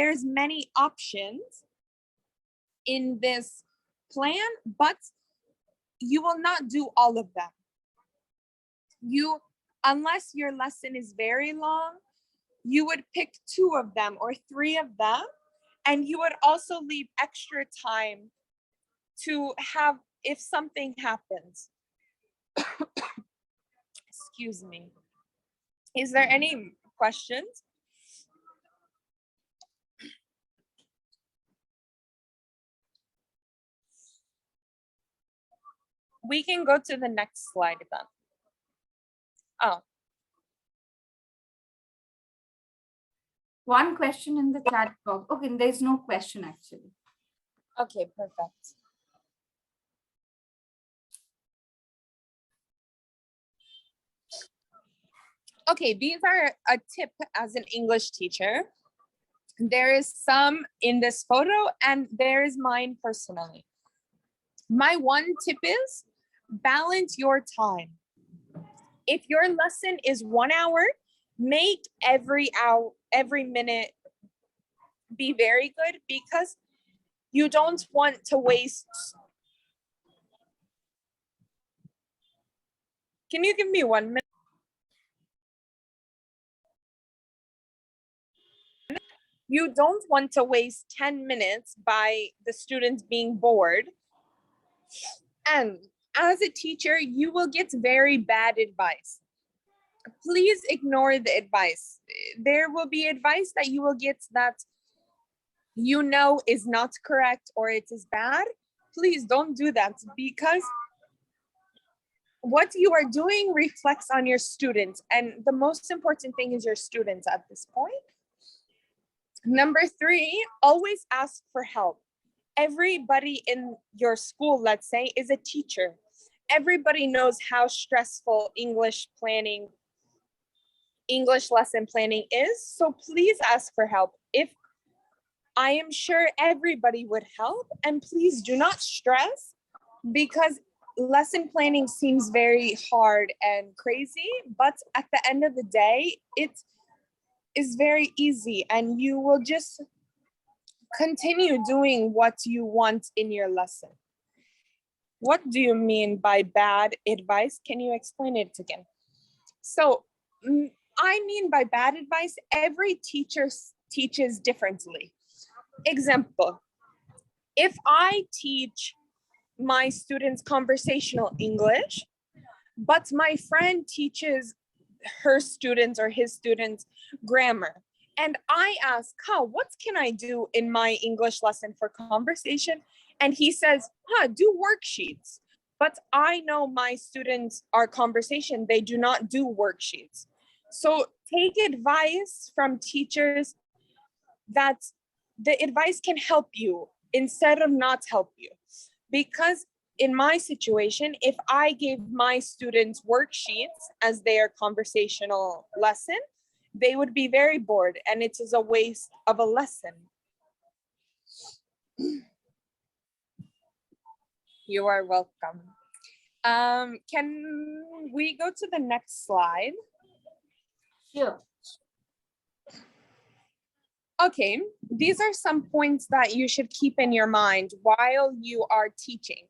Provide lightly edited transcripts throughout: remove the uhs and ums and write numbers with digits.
there's many options in this plan, but you will not do all of them. Unless your lesson is very long, you would pick 2 of them or 3 of them, and you would also leave extra time to have if something happens. Excuse me. Is there any questions? We can go to the next slide then. Oh. One question in the chat box. Okay, there's no question actually. Okay, perfect. Okay, these are a tip as an English teacher. There is some in this photo and there is mine personally. My one tip is balance your time. If your lesson is 1 hour, make every minute be very good, because you don't want to waste. Can you give me 1 minute? You don't want to waste 10 minutes by the students being bored. And as a teacher, you will get very bad advice. Please ignore the advice. There will be advice that you will get that you know is not correct or it is bad. Please don't do that, because what you are doing reflects on your students, and the most important thing is your students at this point. Number 3, always ask for help. Everybody in your school, let's say, is a teacher. Everybody knows how stressful English lesson planning is. So please ask for help. I am sure everybody would help, and please do not stress, because lesson planning seems very hard and crazy, but at the end of the day, it is very easy, and you will just continue doing what you want in your lesson. What do you mean by bad advice? Can you explain it again? So I mean by bad advice, every teacher teaches differently. Example, if I teach my students conversational English, but my friend teaches her students or his students grammar, and I ask, what can I do in my English lesson for conversation? And he says, do worksheets. But I know my students are conversation, they do not do worksheets. So take advice from teachers that the advice can help you instead of not help you. Because in my situation, if I gave my students worksheets as their conversational lesson, they would be very bored, and it is a waste of a lesson. You are welcome. Can we go to the next slide? Sure. Okay, these are some points that you should keep in your mind while you are teaching.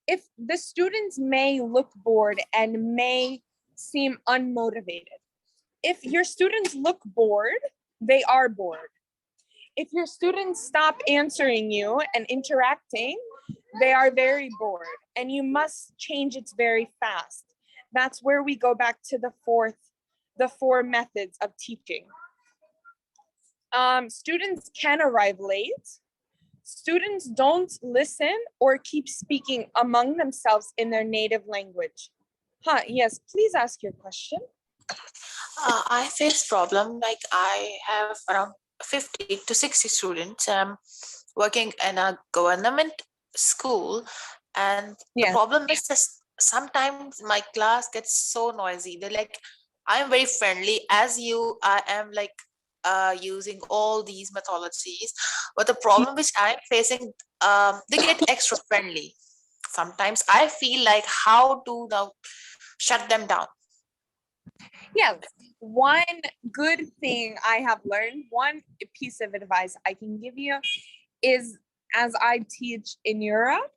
If the students may look bored and may seem unmotivated. If your students look bored, they are bored. If your students stop answering you and interacting, they are very bored, and you must change it very fast. That's where we go back to the 4 methods of teaching. Students can arrive late. Students don't listen or keep speaking among themselves in their native language. Yes, please ask your question. I face problem like I have around 50 to 60 students working in a government school, and the problem is that sometimes my class gets so noisy. They're like, I'm very friendly as you, I am like using all these methodologies, but the problem which I'm facing, they get extra friendly. Sometimes I feel like how to now shut them down. Yes, one good thing I have learned, one piece of advice I can give you is, as I teach in Europe,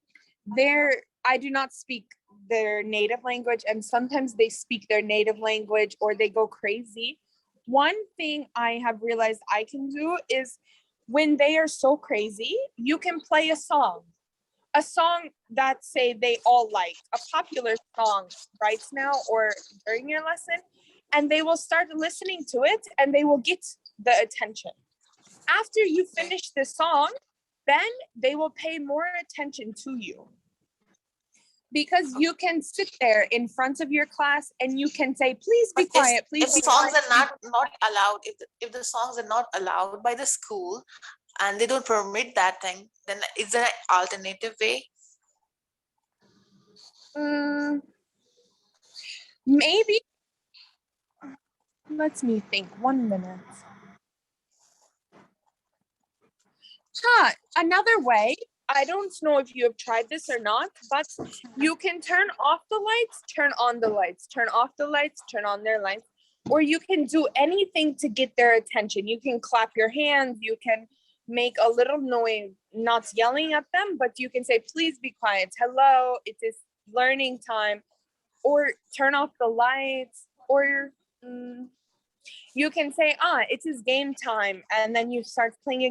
I do not speak their native language, and sometimes they speak their native language or they go crazy. One thing I have realized I can do is when they are so crazy, you can play a song that say they all like, a popular song right now or during your lesson, and they will start listening to it and they will get the attention. After you finish the song, then they will pay more attention to you. Because you can sit there in front of your class and you can say, please be quiet, please if be songs quiet. are not allowed, if the songs are not allowed by the school and they don't permit that thing, then is there an alternative way? Maybe. Let me think 1 minute. Another way, I don't know if you have tried this or not, but you can turn off the lights, turn on the lights, turn off the lights, turn on their lights, or you can do anything to get their attention. You can clap your hands, you can make a little noise, not yelling at them, but you can say, please be quiet. Hello, it is learning time, or turn off the lights, or you can say, it is game time, and then you start playing a game.